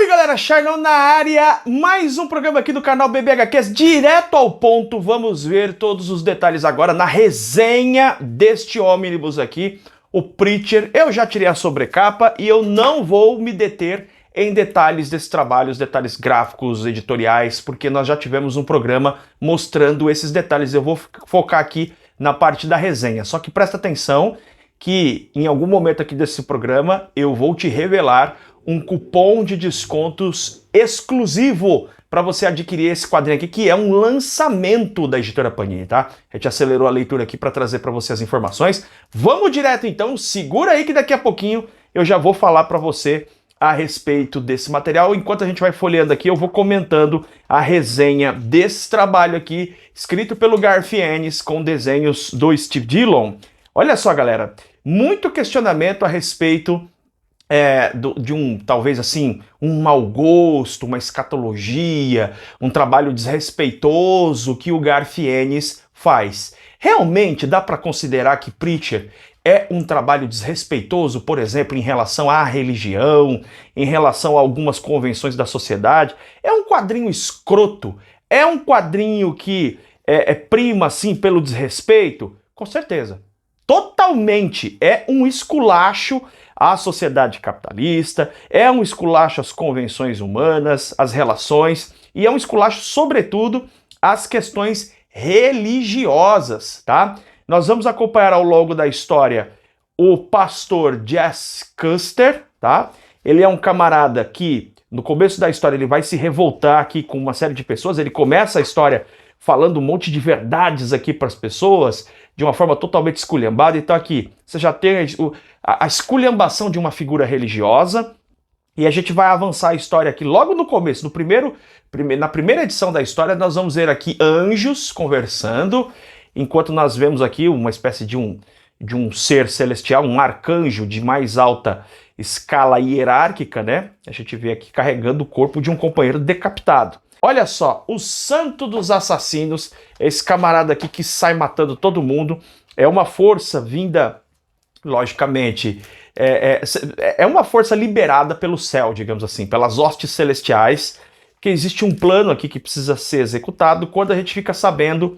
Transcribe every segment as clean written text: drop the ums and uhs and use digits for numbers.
Salve galera, Charlão na área, mais um programa aqui do canal BBHQs, direto ao ponto. Vamos ver todos os detalhes agora na resenha deste ônibus aqui, o Preacher. Eu já tirei a sobrecapa e eu não vou me deter em detalhes desse trabalho, os detalhes gráficos, editoriais, porque nós já tivemos um programa mostrando esses detalhes. Eu vou focar aqui na parte da resenha, só que presta atenção que em algum momento aqui desse programa eu vou te revelar um cupom de descontos exclusivo para você adquirir esse quadrinho aqui, que é um lançamento da editora Panini, tá? A gente acelerou a leitura aqui para trazer para você as informações. Vamos direto então, segura aí que daqui a pouquinho eu já vou falar para você a respeito desse material. Enquanto a gente vai folheando aqui, eu vou comentando a resenha desse trabalho aqui, escrito pelo Garth Ennis, com desenhos do Steve Dillon. Olha só, galera, muito questionamento a respeito de talvez assim, um mau gosto, uma escatologia, um trabalho desrespeitoso que o Garth Ennis faz. Realmente dá para considerar que Preacher é um trabalho desrespeitoso, por exemplo, em relação à religião, em relação a algumas convenções da sociedade? É um quadrinho escroto? É um quadrinho que prima, assim, pelo desrespeito? Com certeza. Totalmente. É um esculacho à sociedade capitalista, é um esculacho às convenções humanas, às relações, e é um esculacho, sobretudo, às questões religiosas, tá? Nós vamos acompanhar ao longo da história o pastor Jess Custer, tá? Ele é um camarada que, no começo da história, ele vai se revoltar aqui com uma série de pessoas. Ele começa a história falando um monte de verdades aqui para as pessoas, de uma forma totalmente esculhambada. Então aqui, você já tem a esculhambação de uma figura religiosa, e a gente vai avançar a história aqui logo no começo, na primeira edição da história, nós vamos ver aqui anjos conversando, enquanto nós vemos aqui uma espécie de um ser celestial, um arcanjo de mais alta escala hierárquica, né? A gente vê aqui carregando o corpo de um companheiro decapitado. Olha só, o santo dos assassinos, esse camarada aqui que sai matando todo mundo, é uma força vinda, logicamente, é uma força liberada pelo céu, digamos assim, pelas hostes celestiais, que existe um plano aqui que precisa ser executado. Quando a gente fica sabendo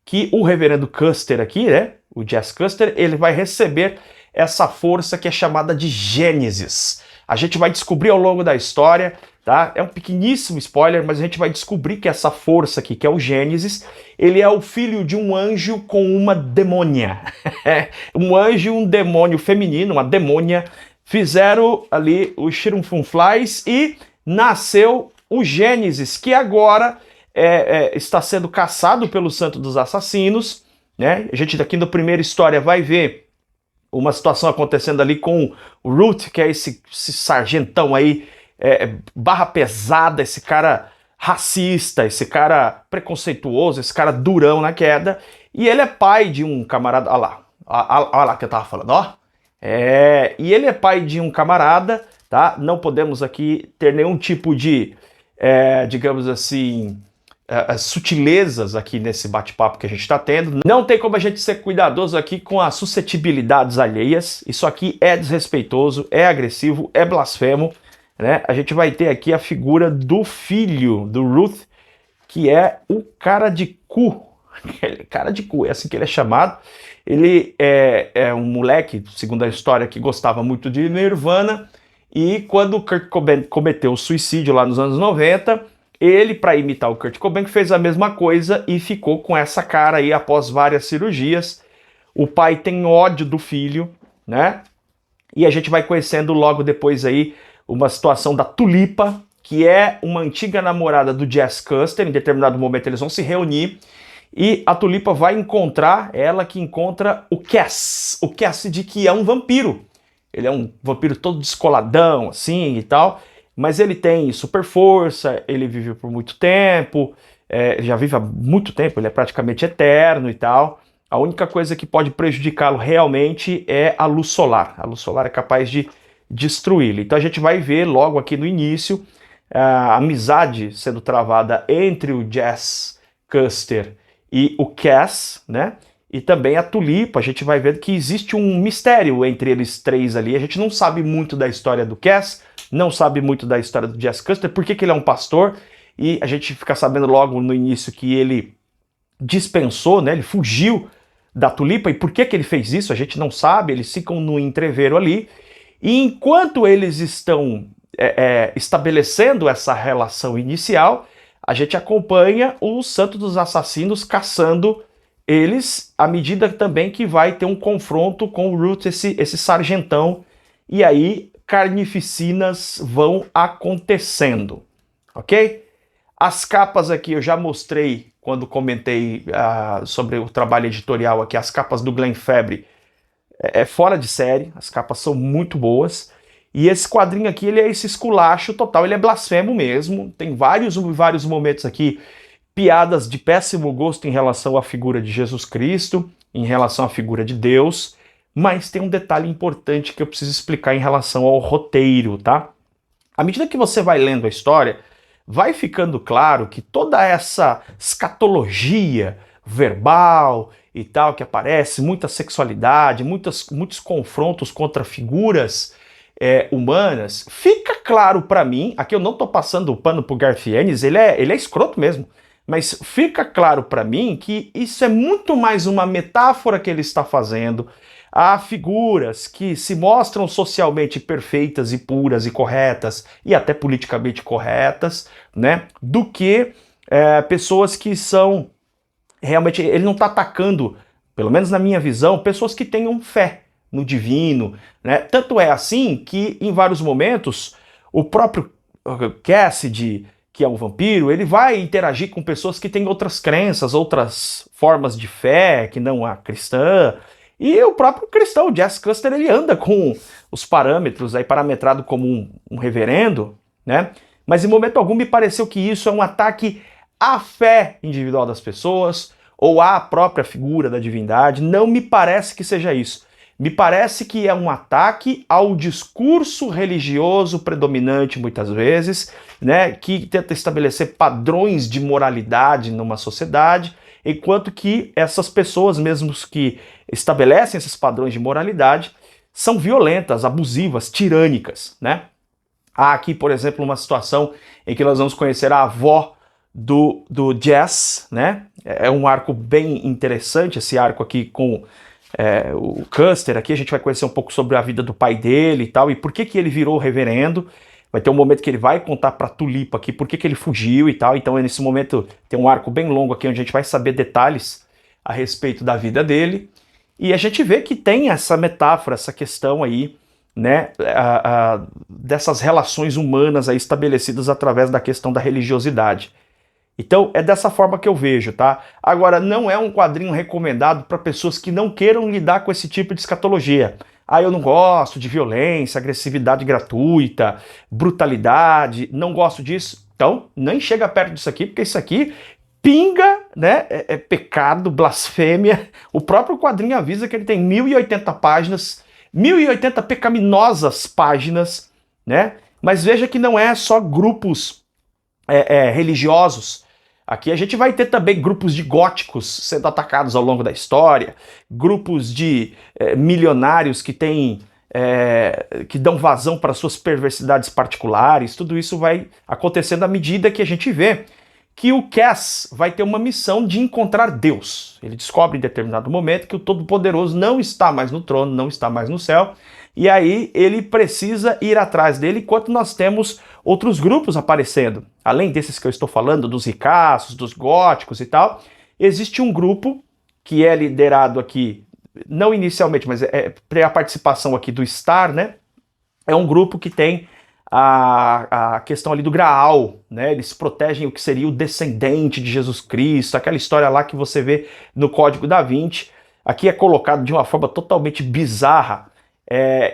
que o reverendo Custer aqui, né, o Jess Custer, ele vai receber essa força que é chamada de Gênesis. A gente vai descobrir ao longo da história, tá? É um pequeníssimo spoiler, mas a gente vai descobrir que essa força aqui, que é o Gênesis, ele é o filho de um anjo com uma demônia. Um anjo e um demônio feminino, uma demônia, fizeram ali os Shirunfunflies e nasceu o Gênesis, que agora está sendo caçado pelo Santo dos Assassinos, né? A gente daqui na primeira história vai ver uma situação acontecendo ali com o Root, que é esse sargentão aí, barra pesada, esse cara racista, esse cara preconceituoso, esse cara durão na queda, e ele é pai de um camarada, olha lá que eu tava falando, ó, e ele é pai de um camarada, tá? Não podemos aqui ter nenhum tipo de, digamos assim, sutilezas aqui nesse bate-papo que a gente está tendo. Não tem como a gente ser cuidadoso aqui com as suscetibilidades alheias. Isso aqui é desrespeitoso, é agressivo, é blasfemo, né? A gente vai ter aqui a figura do filho do Ruth, que é o cara de cu. Cara de cu, é assim que ele é chamado. Ele é um moleque, segundo a história, que gostava muito de Nirvana, e quando o Kurt Cobain cometeu o suicídio lá nos anos 90, ele, para imitar o Kurt Cobain, fez a mesma coisa e ficou com essa cara aí após várias cirurgias. O pai tem ódio do filho, né? E a gente vai conhecendo logo depois aí uma situação da Tulipa, que é uma antiga namorada do Jess Custer. Em determinado momento eles vão se reunir e a Tulipa vai encontrar, ela que encontra o Cassidy, que é um vampiro. Ele é um vampiro todo descoladão, assim, e tal. Mas ele tem super força, ele vive por muito tempo, já vive há muito tempo, ele é praticamente eterno e tal. A única coisa que pode prejudicá-lo realmente é a luz solar. A luz solar é capaz de destruí-lo. Então a gente vai ver logo aqui no início a amizade sendo travada entre o Jess Custer e o Cass, né? e também a Tulipa. A gente vai ver que existe um mistério entre eles três ali. A gente não sabe muito da história do Cass, não sabe muito da história do Jess Custer, por que ele é um pastor, e a gente fica sabendo logo no início que ele dispensou, né, ele fugiu da Tulipa, e por que ele fez isso a gente não sabe, eles ficam no entreveiro ali, e enquanto eles estão estabelecendo essa relação inicial, a gente acompanha o Santo dos Assassinos caçando eles, à medida também que vai ter um confronto com o Root, esse sargentão, e aí carnificinas vão acontecendo, ok? As capas aqui eu já mostrei quando comentei sobre o trabalho editorial aqui, as capas do Glenn Fabry é fora de série, as capas são muito boas, e esse quadrinho aqui, ele é esse esculacho total, ele é blasfemo mesmo, tem vários momentos aqui, piadas de péssimo gosto em relação à figura de Jesus Cristo, em relação à figura de Deus, mas tem um detalhe importante que eu preciso explicar em relação ao roteiro, tá? À medida que você vai lendo a história, vai ficando claro que toda essa escatologia verbal e tal que aparece, muita sexualidade, muitos confrontos contra figuras humanas, fica claro para mim, aqui eu não tô passando o pano pro Garth Ennis, ele é escroto mesmo, mas fica claro para mim que isso é muito mais uma metáfora que ele está fazendo a figuras que se mostram socialmente perfeitas e puras e corretas e até politicamente corretas, né, do que pessoas que são realmente, ele não está atacando, pelo menos na minha visão, pessoas que tenham fé no divino, né? Tanto é assim que em vários momentos o próprio Cassidy, que é um vampiro, ele vai interagir com pessoas que têm outras crenças, outras formas de fé, que não a cristã, e o próprio cristão, o Jess Custer, ele anda com os parâmetros aí parametrado como um reverendo, né? Mas em momento algum me pareceu que isso é um ataque à fé individual das pessoas ou à própria figura da divindade. Não me parece que seja isso. Me parece que é um ataque ao discurso religioso predominante muitas vezes, né, que tenta estabelecer padrões de moralidade numa sociedade, enquanto que essas pessoas mesmo que estabelecem esses padrões de moralidade são violentas, abusivas, tirânicas, né? Há aqui, por exemplo, uma situação em que nós vamos conhecer a avó do Jess, né? É um arco bem interessante, esse arco aqui com o Custer. Aqui a gente vai conhecer um pouco sobre a vida do pai dele e tal, e por que ele virou reverendo. Vai ter um momento que ele vai contar pra Tulipa aqui por que ele fugiu e tal. Então nesse momento tem um arco bem longo aqui onde a gente vai saber detalhes a respeito da vida dele. E a gente vê que tem essa metáfora, essa questão aí, né, dessas relações humanas aí estabelecidas através da questão da religiosidade. Então é dessa forma que eu vejo, tá? Agora, não é um quadrinho recomendado para pessoas que não queiram lidar com esse tipo de escatologia. Ah, eu não gosto de violência, agressividade gratuita, brutalidade, não gosto disso. Então, nem chega perto disso aqui, porque isso aqui pinga, né? É pecado, blasfêmia. O próprio quadrinho avisa que ele tem 1080 páginas, 1080 pecaminosas páginas, né? Mas veja que não é só grupos religiosos. Aqui a gente vai ter também grupos de góticos sendo atacados ao longo da história, grupos de milionários que que dão vazão para suas perversidades particulares. Tudo isso vai acontecendo à medida que a gente vê que o Cass vai ter uma missão de encontrar Deus. Ele descobre em determinado momento que o Todo-Poderoso não está mais no trono, não está mais no céu, e aí ele precisa ir atrás dele, enquanto nós temos outros grupos aparecendo. Além desses que eu estou falando, dos ricaços, dos góticos e tal, existe um grupo que é liderado aqui, não inicialmente, mas a participação aqui do Star, né? É um grupo que tem a questão ali do Graal, né? Eles protegem o que seria o descendente de Jesus Cristo, aquela história lá que você vê no Código da Vinci. Aqui é colocado de uma forma totalmente bizarra,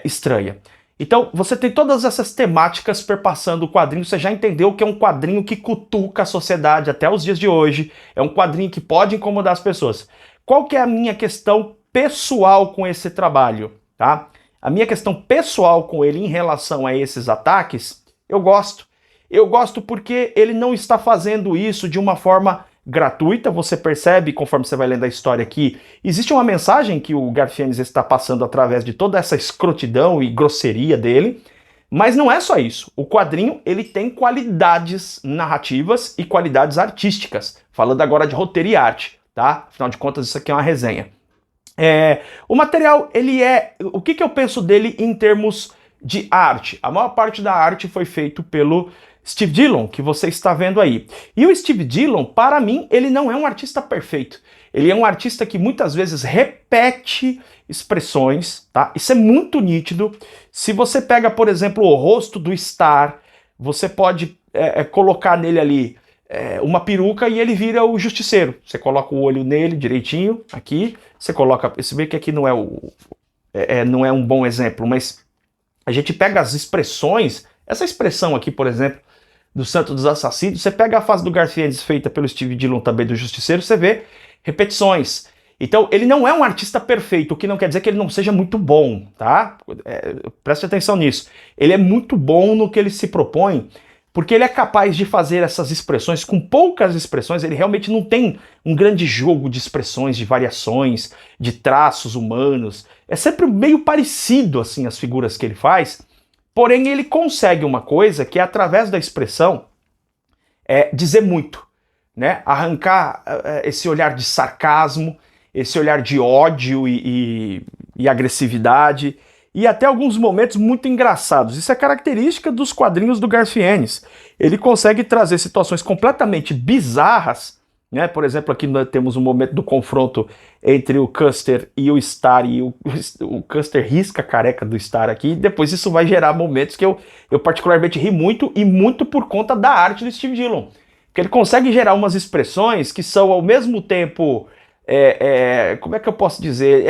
estranha. Então, você tem todas essas temáticas perpassando o quadrinho, você já entendeu que é um quadrinho que cutuca a sociedade até os dias de hoje, é um quadrinho que pode incomodar as pessoas. Qual que é a minha questão pessoal com esse trabalho, tá? A minha questão pessoal com ele em relação a esses ataques, eu gosto. Eu gosto porque ele não está fazendo isso de uma forma gratuita, você percebe, conforme você vai lendo a história aqui, existe uma mensagem que o Garfienes está passando através de toda essa escrotidão e grosseria dele, mas não é só isso. O quadrinho, ele tem qualidades narrativas e qualidades artísticas, falando agora de roteiro e arte, tá? Afinal de contas, isso aqui é uma resenha. O material, ele é... O que eu penso dele em termos de arte? A maior parte da arte foi feito pelo Steve Dillon, que você está vendo aí. E o Steve Dillon, para mim, ele não é um artista perfeito. Ele é um artista que muitas vezes repete expressões, tá? Isso é muito nítido. Se você pega, por exemplo, o rosto do Star, você pode colocar nele ali uma peruca e ele vira o Justiceiro. Você coloca o olho nele direitinho, aqui. Você coloca... Você vê que aqui não é não é um bom exemplo, mas a gente pega as expressões. Essa expressão aqui, por exemplo, do Santo dos Assassinos, você pega a fase do Garfienes feita pelo Steve Dillon também do Justiceiro, você vê repetições. Então, ele não é um artista perfeito, o que não quer dizer que ele não seja muito bom, tá? Preste atenção nisso. Ele é muito bom no que ele se propõe, porque ele é capaz de fazer essas expressões com poucas expressões. Ele realmente não tem um grande jogo de expressões, de variações, de traços humanos. É sempre meio parecido, assim, as figuras que ele faz. Porém, ele consegue uma coisa que é, através da expressão, dizer muito, né? Arrancar esse olhar de sarcasmo, esse olhar de ódio e agressividade, e até alguns momentos muito engraçados. Isso é característica dos quadrinhos do Garfienes. Ele consegue trazer situações completamente bizarras, né? Por exemplo, aqui nós temos um momento do confronto entre o Custer e o Star, e o Custer risca a careca do Star aqui, e depois isso vai gerar momentos que eu particularmente ri muito, e muito por conta da arte do Steve Dillon. Porque ele consegue gerar umas expressões que são ao mesmo tempo... como é que eu posso dizer?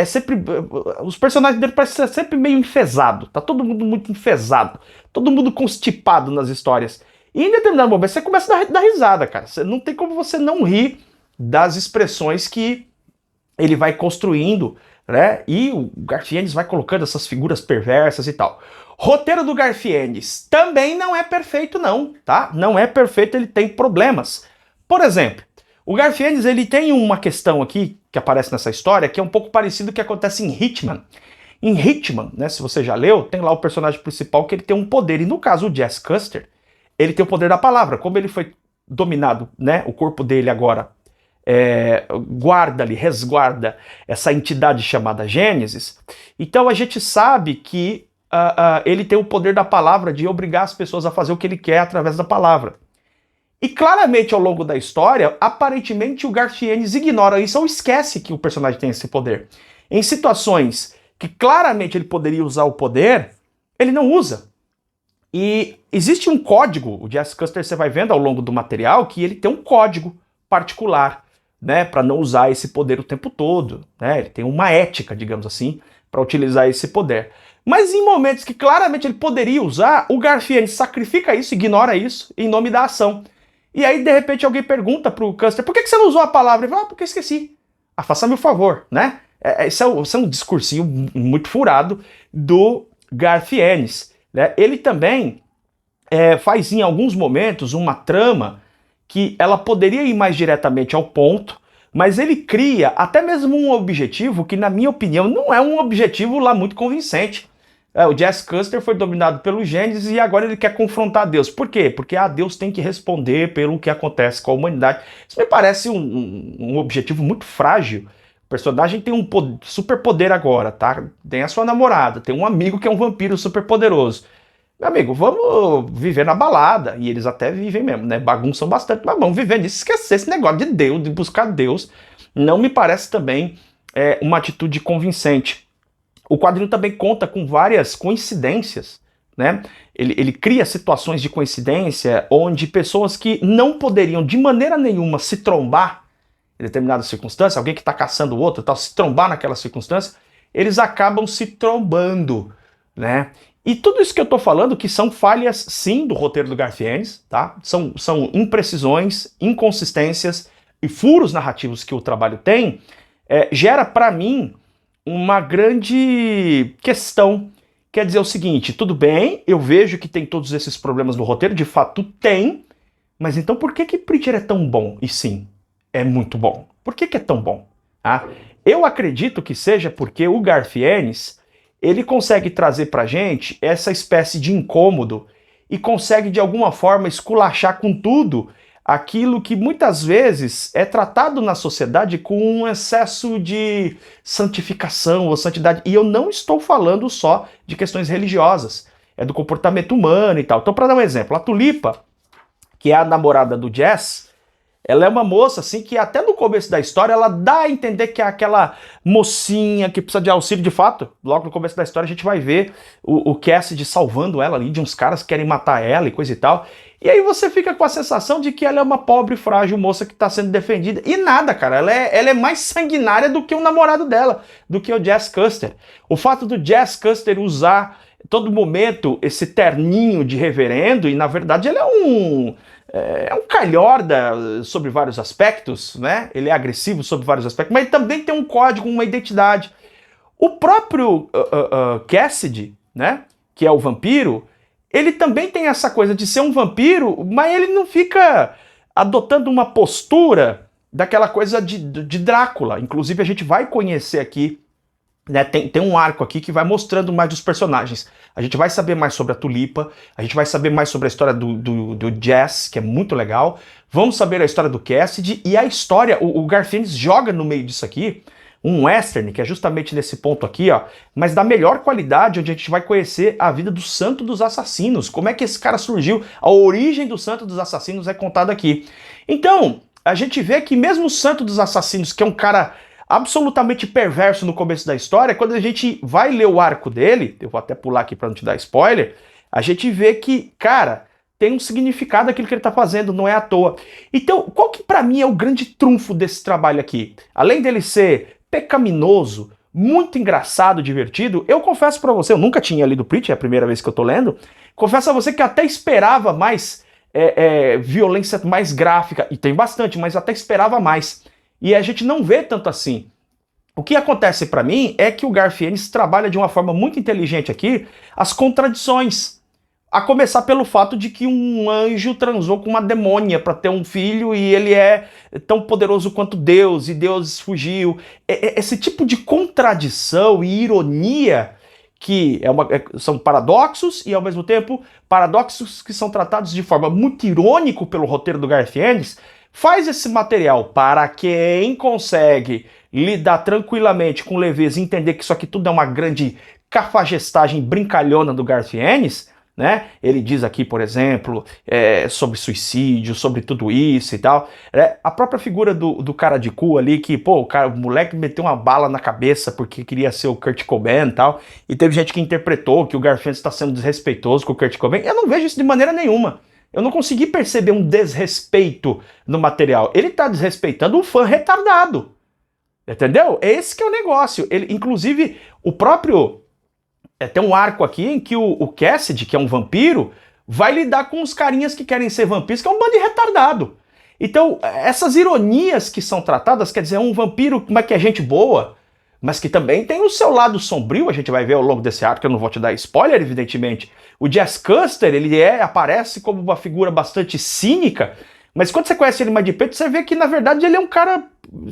Os personagens dele parecem ser sempre meio enfesado. Tá todo mundo muito enfesado. Todo mundo constipado nas histórias. E em determinado momento você começa a dar risada, cara. Não tem como você não rir das expressões que ele vai construindo, né? E o Garfienes vai colocando essas figuras perversas e tal. Roteiro do Garfienes também não é perfeito, não, tá? Não é perfeito, ele tem problemas. Por exemplo, o Garfienes, ele tem uma questão aqui que aparece nessa história que é um pouco parecido com o que acontece em Hitman. Em Hitman, né, se você já leu, tem lá o personagem principal que ele tem um poder, e no caso o Jess Custer, ele tem o poder da palavra. Como ele foi dominado, né, o corpo dele agora resguarda essa entidade chamada Gênesis, então a gente sabe que ele tem o poder da palavra de obrigar as pessoas a fazer o que ele quer através da palavra. E claramente ao longo da história, aparentemente o Garfienes ignora isso ou esquece que o personagem tem esse poder. Em situações que claramente ele poderia usar o poder, ele não usa. E existe um código, o Jess Custer você vai vendo ao longo do material, que ele tem um código particular, né, para não usar esse poder o tempo todo, né? Ele tem uma ética, digamos assim, para utilizar esse poder. Mas em momentos que claramente ele poderia usar, o Garfienes sacrifica isso, ignora isso, em nome da ação. E aí, de repente, alguém pergunta pro Custer, por que você não usou a palavra? Ele fala, porque eu esqueci. Faça-me o favor, né? Esse é um discursinho muito furado do Garfienes, né? Ele também faz, em alguns momentos, uma trama que ela poderia ir mais diretamente ao ponto, mas ele cria até mesmo um objetivo que, na minha opinião, não é um objetivo lá muito convincente. O Jess Custer foi dominado pelo Gênesis e agora ele quer confrontar Deus. Por quê? Porque Deus tem que responder pelo que acontece com a humanidade. Isso me parece um objetivo muito frágil. O personagem tem um super poder agora, tá? Tem a sua namorada, tem um amigo que é um vampiro super poderoso. Meu amigo, vamos viver na balada. E eles até vivem mesmo, né? Bagunçam bastante, mas vamos viver nisso. Esquecer esse negócio de Deus, de buscar Deus, não me parece também uma atitude convincente. O quadrinho também conta com várias coincidências, né? Ele cria situações de coincidência onde pessoas que não poderiam de maneira nenhuma se trombar em determinada circunstância, alguém que está caçando o outro, tal, se trombar naquela circunstância, eles acabam se trombando, né? E tudo isso que eu estou falando, que são falhas, sim, do roteiro do Garfienes, tá? São imprecisões, inconsistências e furos narrativos que o trabalho tem, gera para mim uma grande questão. Quer dizer o seguinte, tudo bem, eu vejo que tem todos esses problemas no roteiro, de fato tem, mas então por que Preacher é tão bom? E sim, é muito bom. Por que que é tão bom? Ah, eu acredito que seja porque o Garth Ennis, ele consegue trazer pra gente essa espécie de incômodo e consegue de alguma forma esculachar com tudo aquilo que muitas vezes é tratado na sociedade com um excesso de santificação ou santidade. E eu não estou falando só de questões religiosas, é do comportamento humano e tal. Então, para dar um exemplo, a Tulipa, que é a namorada do Jess, ela é uma moça, assim, que até no começo da história ela dá a entender que é aquela mocinha que precisa de auxílio de fato. Logo no começo da história a gente vai ver o Cassidy salvando ela ali de uns caras que querem matar ela e coisa e tal. E aí você fica com a sensação de que ela é uma pobre, frágil moça que está sendo defendida. E nada, cara, ela é mais sanguinária do que o namorado dela, do que o Jess Custer. O fato do Jess Custer usar todo momento esse terninho de reverendo, e na verdade ele é um calhorda sobre vários aspectos, né? Ele é agressivo sobre vários aspectos, mas ele também tem um código, uma identidade. O próprio Cassidy, né? Que é o vampiro, ele também tem essa coisa de ser um vampiro, mas ele não fica adotando uma postura daquela coisa de Drácula. Inclusive a gente vai conhecer aqui, né, tem um arco aqui que vai mostrando mais dos personagens. A gente vai saber mais sobre a Tulipa, a gente vai saber mais sobre a história do Jess, que é muito legal. Vamos saber a história do Cassidy e a história, o Garth Ennis joga no meio disso aqui um western, que é justamente nesse ponto aqui, ó, mas da melhor qualidade, onde a gente vai conhecer a vida do Santo dos Assassinos. Como é que esse cara surgiu? A origem do Santo dos Assassinos é contada aqui. Então, a gente vê que mesmo o Santo dos Assassinos, que é um cara absolutamente perverso no começo da história, quando a gente vai ler o arco dele, eu vou até pular aqui para não te dar spoiler, a gente vê que, cara, tem um significado aquilo que ele tá fazendo, não é à toa. Então, qual que para mim é o grande trunfo desse trabalho aqui? Além dele ser pecaminoso, muito engraçado, divertido, eu confesso para você, eu nunca tinha lido Preacher, é a primeira vez que eu tô lendo, confesso a você que até esperava mais violência mais gráfica, e tem bastante, mas até esperava mais. E a gente não vê tanto assim. O que acontece pra mim é que o Garth Ennis trabalha de uma forma muito inteligente aqui as contradições. A começar pelo fato de que um anjo transou com uma demônia para ter um filho e ele é tão poderoso quanto Deus e Deus fugiu. Esse tipo de contradição e ironia que são paradoxos e ao mesmo tempo paradoxos que são tratados de forma muito irônica pelo roteiro do Garth Ennis, faz esse material para quem consegue lidar tranquilamente com leveza e entender que isso aqui tudo é uma grande cafajestagem brincalhona do Garth Ennis, né? Ele diz aqui, por exemplo, sobre suicídio, sobre tudo isso e tal. A própria figura do cara de cu ali, que, pô, o moleque meteu uma bala na cabeça porque queria ser o Kurt Cobain e tal, e teve gente que interpretou que o Garth Ennis está sendo desrespeitoso com o Kurt Cobain. Eu não vejo isso de maneira nenhuma. Eu não consegui perceber um desrespeito no material. Ele tá desrespeitando um fã retardado. Entendeu? Esse que é o negócio. Ele, inclusive, o próprio... tem um arco aqui em que o Cassidy, que é um vampiro, vai lidar com os carinhas que querem ser vampiros, que é um bando de retardado. Então, essas ironias que são tratadas, quer dizer, um vampiro, como é que é gente boa, mas que também tem o seu lado sombrio, a gente vai ver ao longo desse arco, que eu não vou te dar spoiler, evidentemente. O Jess Custer, ele aparece como uma figura bastante cínica, mas quando você conhece ele mais de perto, você vê que, na verdade, ele é um cara,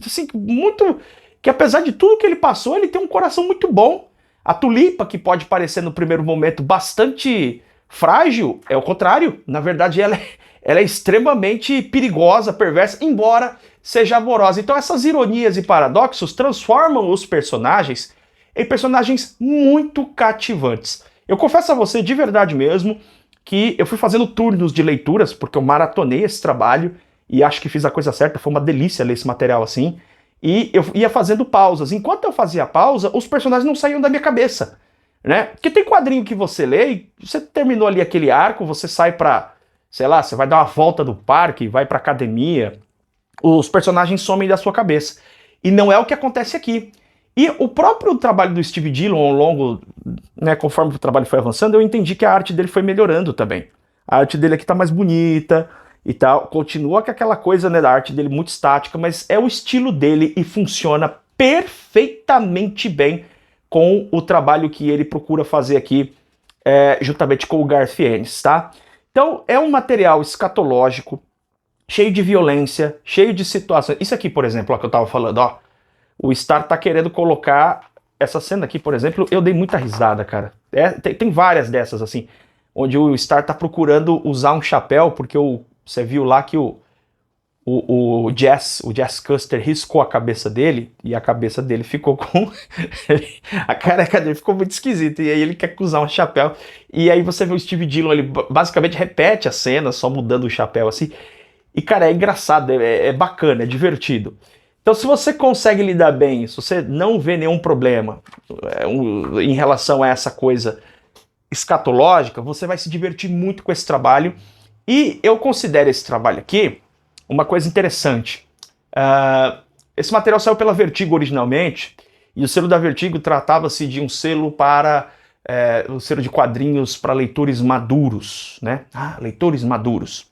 assim, muito... que apesar de tudo que ele passou, ele tem um coração muito bom. A Tulipa, que pode parecer no primeiro momento bastante frágil, é o contrário. Na verdade, ela é extremamente perigosa, perversa, embora seja amorosa. Então essas ironias e paradoxos transformam os personagens em personagens muito cativantes. Eu confesso a você, de verdade mesmo, que eu fui fazendo turnos de leituras, porque eu maratonei esse trabalho e acho que fiz a coisa certa, foi uma delícia ler esse material assim. E eu ia fazendo pausas. Enquanto eu fazia pausa, os personagens não saíam da minha cabeça, né? Porque tem quadrinho que você lê e você terminou ali aquele arco, você sai pra, sei lá, você vai dar uma volta no parque, vai pra academia, os personagens somem da sua cabeça. E não é o que acontece aqui. E o próprio trabalho do Steve Dillon ao longo, né, conforme o trabalho foi avançando, eu entendi que a arte dele foi melhorando também. A arte dele aqui tá mais bonita e tal, continua com aquela coisa, né, da arte dele muito estática, mas é o estilo dele e funciona perfeitamente bem com o trabalho que ele procura fazer aqui, juntamente com o Garth Ennis, tá? Então, é um material escatológico, cheio de violência, cheio de situações. Isso aqui, por exemplo, ó, que eu tava falando, ó. O Star tá querendo colocar essa cena aqui, por exemplo, eu dei muita risada, cara. Tem várias dessas, assim, onde o Star tá procurando usar um chapéu, porque você viu lá que o Jazz Custer riscou a cabeça dele, e a cabeça dele ficou com... a careca dele ficou muito esquisita, e aí ele quer usar um chapéu, e aí você vê o Steve Dillon, ele basicamente repete a cena, só mudando o chapéu, assim, e, cara, é engraçado, é bacana, é divertido. Então, se você consegue lidar bem, se você não vê nenhum problema em relação a essa coisa escatológica, você vai se divertir muito com esse trabalho. E eu considero esse trabalho aqui uma coisa interessante. Esse material saiu pela Vertigo originalmente, e o selo da Vertigo tratava-se de um selo para um selo de quadrinhos para leitores maduros, né? Leitores maduros.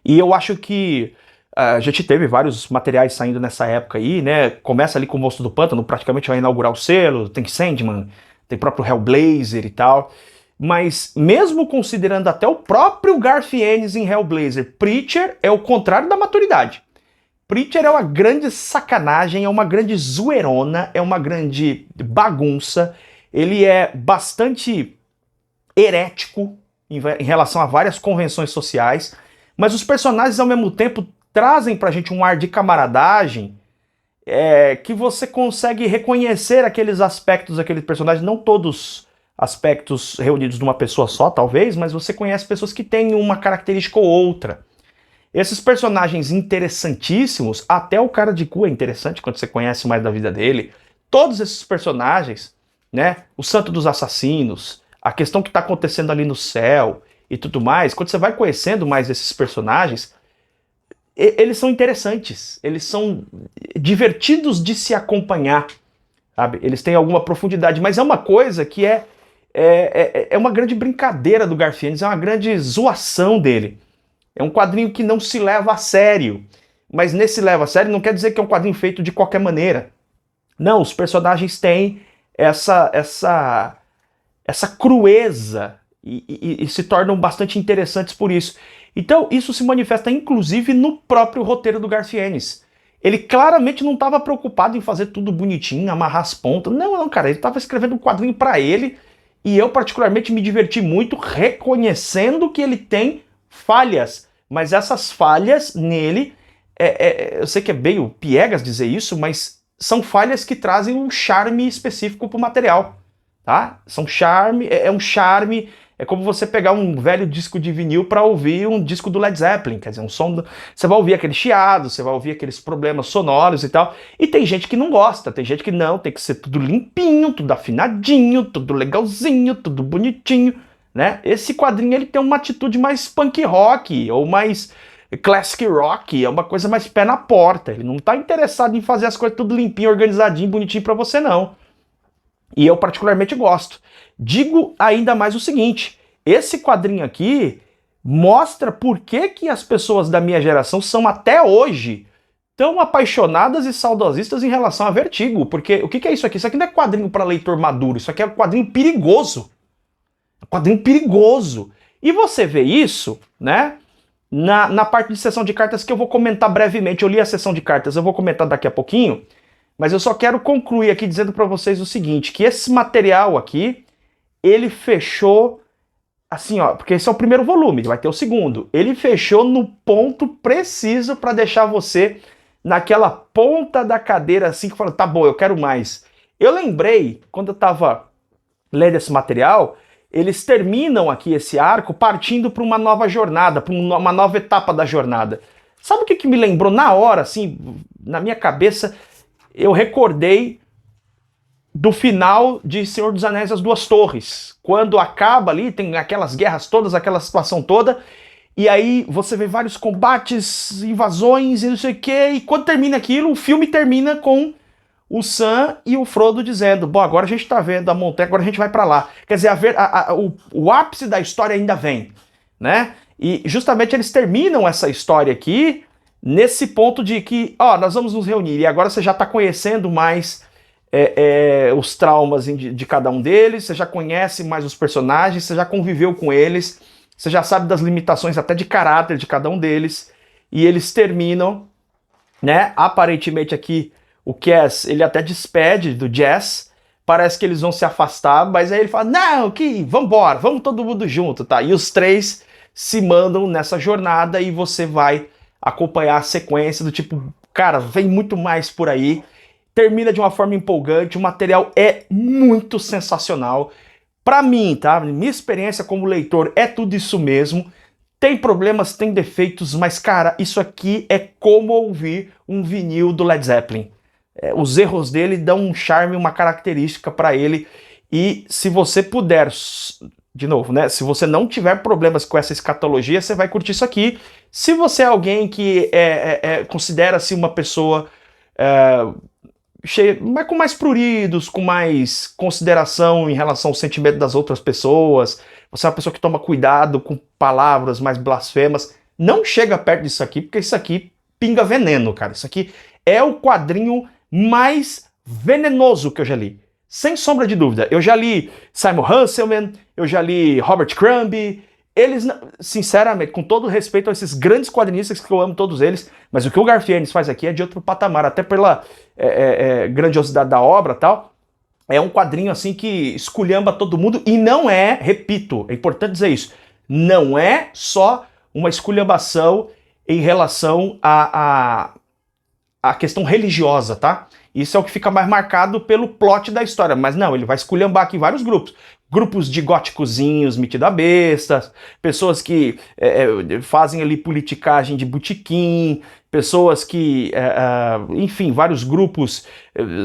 E eu acho que a gente teve vários materiais saindo nessa época aí, né? Começa ali com o Monstro do Pântano, praticamente vai inaugurar o selo, tem Sandman, tem próprio Hellblazer e tal. Mas mesmo considerando até o próprio Garth Ennis em Hellblazer, Preacher é o contrário da maturidade. Preacher é uma grande sacanagem, é uma grande zoeirona, é uma grande bagunça. Ele é bastante herético em relação a várias convenções sociais, mas os personagens ao mesmo tempo trazem pra gente um ar de camaradagem que você consegue reconhecer aqueles aspectos daquele personagem, não todos aspectos reunidos numa pessoa só, talvez, mas você conhece pessoas que têm uma característica ou outra. Esses personagens interessantíssimos, até o cara de cu é interessante quando você conhece mais da vida dele. Todos esses personagens, né? O Santo dos Assassinos, a questão que está acontecendo ali no céu e tudo mais, quando você vai conhecendo mais esses personagens, eles são interessantes, eles são divertidos de se acompanhar, sabe? Eles têm alguma profundidade, mas é uma coisa que é uma grande brincadeira do Garth Ennis, é uma grande zoação dele. É um quadrinho que não se leva a sério, mas nesse leva a sério não quer dizer que é um quadrinho feito de qualquer maneira. Não, os personagens têm essa crueza e se tornam bastante interessantes por isso. Então isso se manifesta inclusive no próprio roteiro do Garth Ennis. Ele claramente não estava preocupado em fazer tudo bonitinho, amarrar as pontas. Não, cara, ele estava escrevendo um quadrinho para ele, e eu particularmente me diverti muito reconhecendo que ele tem falhas, mas essas falhas nele, eu sei que é meio piegas dizer isso, mas são falhas que trazem um charme específico pro material, tá? São charme, um charme. É como você pegar um velho disco de vinil para ouvir um disco do Led Zeppelin, quer dizer, um som... Você vai ouvir aquele chiado, você vai ouvir aqueles problemas sonoros e tal, e tem gente que não gosta, tem gente que não, tem que ser tudo limpinho, tudo afinadinho, tudo legalzinho, tudo bonitinho, né? Esse quadrinho ele tem uma atitude mais punk rock, ou mais classic rock, é uma coisa mais pé na porta, ele não tá interessado em fazer as coisas tudo limpinho, organizadinho, bonitinho para você não. E eu particularmente gosto. Digo ainda mais o seguinte, esse quadrinho aqui mostra por que as pessoas da minha geração são até hoje tão apaixonadas e saudosistas em relação a Vertigo. Porque o que é isso aqui? Isso aqui não é quadrinho para leitor maduro, isso aqui é um quadrinho perigoso. Um quadrinho perigoso. E você vê isso, né, na parte de sessão de cartas que eu vou comentar brevemente. Eu li a sessão de cartas, eu vou comentar daqui a pouquinho. Mas eu só quero concluir aqui dizendo para vocês o seguinte, que esse material aqui, ele fechou, assim, ó, porque esse é o primeiro volume, vai ter o segundo. Ele fechou no ponto preciso para deixar você naquela ponta da cadeira, assim, que fala, tá bom, eu quero mais. Eu lembrei, quando eu tava lendo esse material, eles terminam aqui esse arco partindo para uma nova jornada, para uma nova etapa da jornada. Sabe o que me lembrou na hora, assim, na minha cabeça? Eu recordei do final de Senhor dos Anéis As Duas Torres. Quando acaba ali, tem aquelas guerras todas, aquela situação toda, e aí você vê vários combates, invasões e não sei o que, e quando termina aquilo, o filme termina com o Sam e o Frodo dizendo, bom, agora a gente tá vendo a montanha, agora a gente vai pra lá. Quer dizer, o ápice da história ainda vem, né? E justamente eles terminam essa história aqui nesse ponto de que, ó, nós vamos nos reunir, e agora você já está conhecendo mais os traumas de cada um deles, você já conhece mais os personagens, você já conviveu com eles, você já sabe das limitações até de caráter de cada um deles, e eles terminam, né? Aparentemente aqui o Cass, ele até despede do Jazz, parece que eles vão se afastar, mas aí ele fala, não, vambora, vamos todo mundo junto, tá? E os três se mandam nessa jornada e você vai acompanhar a sequência do tipo, cara, vem muito mais por aí, termina de uma forma empolgante, o material é muito sensacional. Pra mim, tá? Minha experiência como leitor é tudo isso mesmo. Tem problemas, tem defeitos, mas, cara, isso aqui é como ouvir um vinil do Led Zeppelin. Os erros dele dão um charme, uma característica pra ele. E se você puder, de novo, né? Se você não tiver problemas com essa escatologia, você vai curtir isso aqui. Se você é alguém que considera-se uma pessoa mas com mais pruridos, com mais consideração em relação ao sentimento das outras pessoas, você é uma pessoa que toma cuidado com palavras mais blasfemas, não chega perto disso aqui, porque isso aqui pinga veneno, cara. Isso aqui é o quadrinho mais venenoso que eu já li. Sem sombra de dúvida. Eu já li Simon Hanselman, eu já li Robert Crumb. Eles, sinceramente, com todo respeito a esses grandes quadrinistas que eu amo todos eles, mas o que o Garfienes faz aqui é de outro patamar, até pela grandiosidade da obra e tal. É um quadrinho assim que esculhamba todo mundo e não é, repito, é importante dizer isso, não é só uma esculhambação em relação à questão religiosa, tá? Isso é o que fica mais marcado pelo plot da história, mas não, ele vai esculhambar aqui vários grupos. Grupos de góticozinhos metido a bestas, pessoas que fazem ali politicagem de botequim, pessoas que, enfim, vários grupos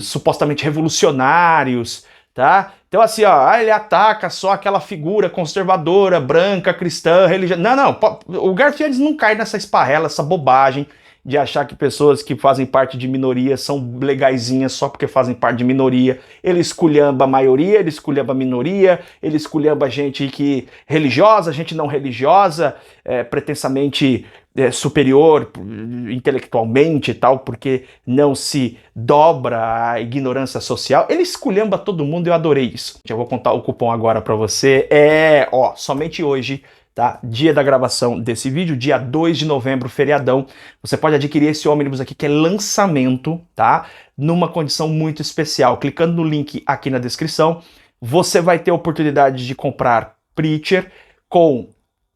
supostamente revolucionários, tá? Então assim, ó, ele ataca só aquela figura conservadora, branca, cristã, religiosa. Não, o Garfienes não cai nessa esparrela, essa bobagem de achar que pessoas que fazem parte de minoria são legaisinhas só porque fazem parte de minoria. Ele esculhamba a maioria, ele esculhamba a minoria, ele esculhamba gente que religiosa, gente não religiosa, pretensamente superior intelectualmente e tal, porque não se dobra à ignorância social. Ele esculhamba todo mundo e eu adorei isso. Eu vou contar o cupom agora para você. Somente hoje, tá? Dia da gravação desse vídeo, dia 2 de novembro, feriadão. Você pode adquirir esse ônibus aqui, que é lançamento, tá? Numa condição muito especial. Clicando no link aqui na descrição, você vai ter a oportunidade de comprar Preacher com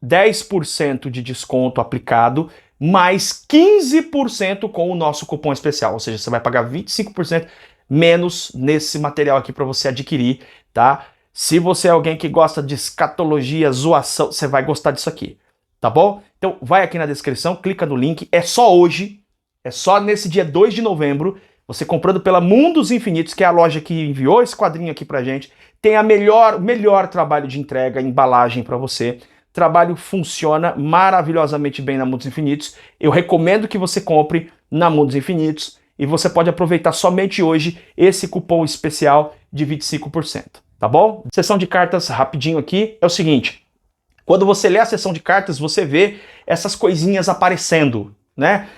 10% de desconto aplicado, mais 15% com o nosso cupom especial. Ou seja, você vai pagar 25% menos nesse material aqui para você adquirir, tá? Se você é alguém que gosta de escatologia, zoação, você vai gostar disso aqui, tá bom? Então vai aqui na descrição, clica no link, é só hoje, é só nesse dia 2 de novembro, você comprando pela Mundos Infinitos, que é a loja que enviou esse quadrinho aqui pra gente, tem o melhor trabalho de entrega, embalagem pra você. O trabalho funciona maravilhosamente bem na Mundos Infinitos. Eu recomendo que você compre na Mundos Infinitos e você pode aproveitar somente hoje esse cupom especial de 25%. Tá bom? Sessão de cartas rapidinho aqui é o seguinte, quando você lê a sessão de cartas, você vê essas coisinhas aparecendo, né?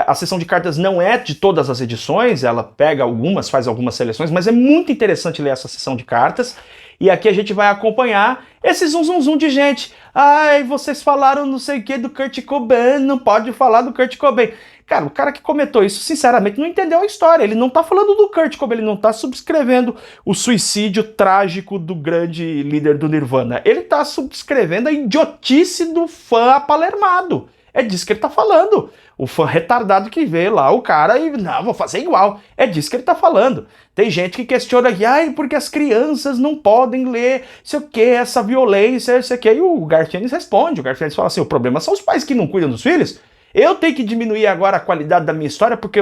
A sessão de cartas não é de todas as edições, ela pega algumas, faz algumas seleções, mas é muito interessante ler essa sessão de cartas. E aqui a gente vai acompanhar esse zum de gente. Ai, vocês falaram não sei o que do Kurt Cobain, não pode falar do Kurt Cobain. Cara, o cara que comentou isso, sinceramente, não entendeu a história. Ele não tá falando do Kurt Cobain, ele não tá subscrevendo o suicídio trágico do grande líder do Nirvana. Ele tá subscrevendo a idiotice do fã apalermado. É disso que ele tá falando. O fã retardado que vê lá o cara e, não, vou fazer igual. É disso que ele tá falando. Tem gente que questiona aqui, ai, porque as crianças não podem ler, sei o que, essa violência, sei o que. E o Garfienes responde, o Garfienes fala assim, o problema são os pais que não cuidam dos filhos. Eu tenho que diminuir agora a qualidade da minha história porque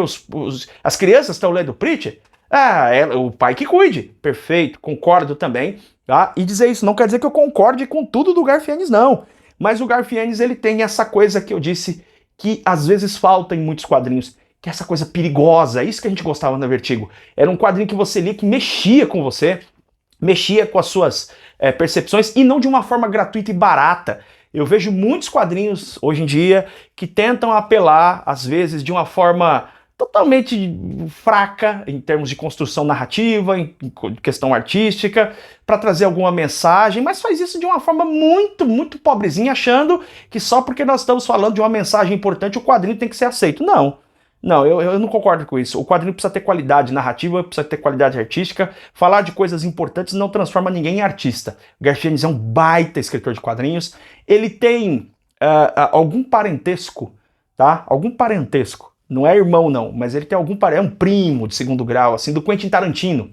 as crianças estão lendo Preacher? O pai que cuide. Perfeito, concordo também. Tá? E dizer isso não quer dizer que eu concorde com tudo do Garfienes, não. Mas o Garfienes, ele tem essa coisa que eu disse que às vezes falta em muitos quadrinhos, que é essa coisa perigosa, isso que a gente gostava na Vertigo. Era um quadrinho que você lia que mexia com você, mexia com as suas percepções e não de uma forma gratuita e barata. Eu vejo muitos quadrinhos hoje em dia que tentam apelar, às vezes, de uma forma totalmente fraca em termos de construção narrativa, em questão artística, para trazer alguma mensagem, mas faz isso de uma forma muito, muito pobrezinha, achando que só porque nós estamos falando de uma mensagem importante o quadrinho tem que ser aceito. Não. Não, eu não concordo com isso. O quadrinho precisa ter qualidade narrativa, precisa ter qualidade artística. Falar de coisas importantes não transforma ninguém em artista. O Garfienes é um baita escritor de quadrinhos. Ele tem algum parentesco, tá? Algum parentesco. Não é irmão, não, mas ele tem algum parentesco. É um primo de segundo grau, assim, do Quentin Tarantino.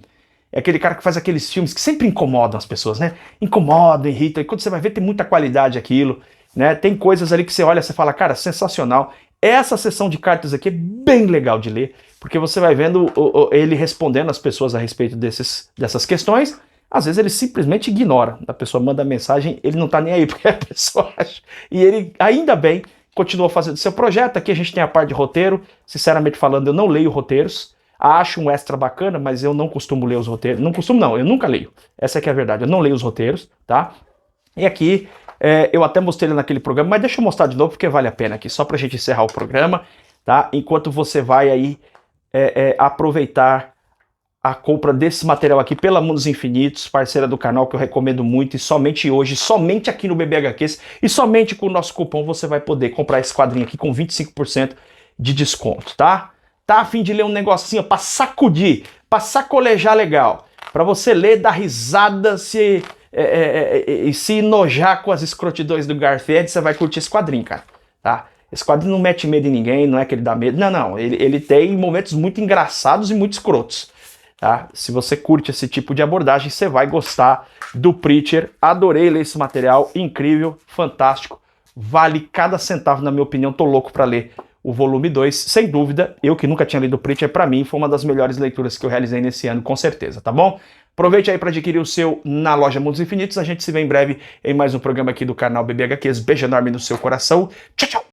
É aquele cara que faz aqueles filmes que sempre incomodam as pessoas, né? Incomodam, irritam. E quando você vai ver, tem muita qualidade aquilo, né? Tem coisas ali que você olha e você fala, cara, sensacional. Essa sessão de cartas aqui é bem legal de ler, porque você vai vendo ele respondendo às pessoas a respeito dessas questões. Às vezes ele simplesmente ignora. A pessoa manda mensagem, ele não tá nem aí, porque a pessoa acha. E ele, ainda bem, continua fazendo seu projeto. Aqui a gente tem a parte de roteiro. Sinceramente falando, eu não leio roteiros. Acho um extra bacana, mas eu não costumo ler os roteiros. Não costumo não, eu nunca leio. Essa é que é a verdade, eu não leio os roteiros, tá? E aqui... eu até mostrei ele naquele programa, mas deixa eu mostrar de novo porque vale a pena aqui, só pra gente encerrar o programa, tá? Enquanto você vai aí aproveitar a compra desse material aqui pela Mundos Infinitos, parceira do canal que eu recomendo muito, e somente hoje, somente aqui no BBHQs, e somente com o nosso cupom você vai poder comprar esse quadrinho aqui com 25% de desconto, tá? Tá a fim de ler um negocinho pra sacudir, pra sacolejar legal, pra você ler, dar risada, e se enojar com as escrotidões do Garfield, você vai curtir esse quadrinho, cara, tá? Esse quadrinho não mete medo em ninguém, não é que ele dá medo, não, ele tem momentos muito engraçados e muito escrotos, tá? Se você curte esse tipo de abordagem, você vai gostar do Preacher. Adorei ler esse material, incrível, fantástico, vale cada centavo na minha opinião, tô louco pra ler o volume 2, sem dúvida, eu que nunca tinha lido o Preacher, pra mim foi uma das melhores leituras que eu realizei nesse ano, com certeza, tá bom? Aproveite aí para adquirir o seu na loja Mundos Infinitos. A gente se vê em breve em mais um programa aqui do canal BBHQs. Beijo enorme no seu coração. Tchau, tchau!